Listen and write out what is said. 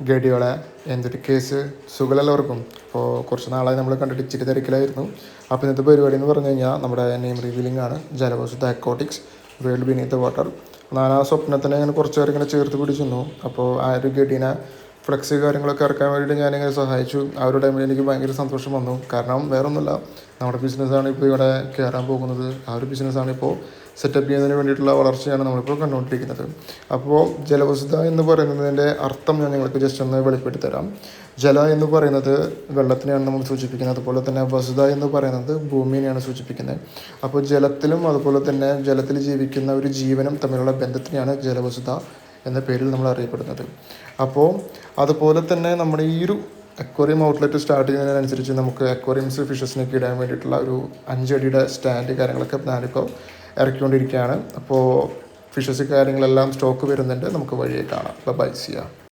ഗഡിയോളെ എന്തൊരു കേസ് സുഖമെല്ലാവർക്കും. അപ്പോൾ കുറച്ച് നാളായി നമ്മൾ കണ്ടിട്ട് ഇച്ചിരി തിരക്കിലായിരുന്നു. അപ്പോൾ ഇന്നത്തെ പരിപാടി എന്ന് പറഞ്ഞു കഴിഞ്ഞാൽ നമ്മുടെ നെയിം റിവീലിംഗ് ആണ്. Jalavasudha aquatics world beneath the water. ഞാൻ ആ സ്വപ്നത്തിനെ ഇങ്ങനെ കുറച്ച് പേർ ഇങ്ങനെ ചേർത്ത് പിടിച്ചിരുന്നു. അപ്പോൾ ആ ഒരു ഗഡീനെ ഫ്ലെക്സ് കാര്യങ്ങളൊക്കെ ഇറക്കാൻ വേണ്ടിയിട്ട് ഞാനിങ്ങനെ സഹായിച്ചു. ആ ഒരു ടൈമിൽ എനിക്ക് ഭയങ്കര സന്തോഷം വന്നു. കാരണം വേറൊന്നുമില്ല, നമ്മുടെ ബിസിനസ്സാണ് ഇപ്പോൾ ഇവിടെ കയറാൻ പോകുന്നത്. ആ ഒരു ബിസിനസ്സാണ് ഇപ്പോൾ സെറ്റപ്പ് ചെയ്യുന്നതിന് വേണ്ടിയിട്ടുള്ള വളർച്ചയാണ് നമ്മളിപ്പോൾ കണ്ടുകൊണ്ടിരിക്കുന്നത്. അപ്പോൾ ജലവസുധ എന്ന് പറയുന്നതിൻ്റെ അർത്ഥം ഞാൻ നിങ്ങൾക്ക് ജസ്റ്റ് ഒന്ന് വെളിപ്പെടുത്തി തരാം. ജല എന്ന് പറയുന്നത് വെള്ളത്തിനെയാണ് നമ്മൾ സൂചിപ്പിക്കുന്നത്. അതുപോലെ തന്നെ വസുധ എന്ന് പറയുന്നത് ഭൂമിനെയാണ് സൂചിപ്പിക്കുന്നത്. അപ്പോൾ ജലത്തിലും അതുപോലെ തന്നെ ജലത്തിൽ ജീവിക്കുന്ന ഒരു ജീവനും തമ്മിലുള്ള ബന്ധത്തിനെയാണ് ജലവസുധ എന്ന പേരിൽ നമ്മൾ അറിയപ്പെടുന്നത്. അപ്പോൾ അതുപോലെ തന്നെ നമ്മുടെ ഈ ഒരു അക്വേറിയം ഔട്ട്ലെറ്റ് സ്റ്റാർട്ട് ചെയ്യുന്നതിനനുസരിച്ച് നമുക്ക് അക്വേറിയംസ് ഫിഷസിനൊക്കെ ഇടാൻ വേണ്ടിയിട്ടുള്ള ഒരു 5 അടിയുടെ സ്റ്റാൻഡ് കാര്യങ്ങളൊക്കെ ഞാനിപ്പോൾ ഇറക്കിക്കൊണ്ടിരിക്കുകയാണ്. അപ്പോൾ ഫിഷസ് കാര്യങ്ങളെല്ലാം സ്റ്റോക്ക് വരുന്നുണ്ട്. നമുക്ക് വഴിയെ കാണാം. ബൈ സിയ.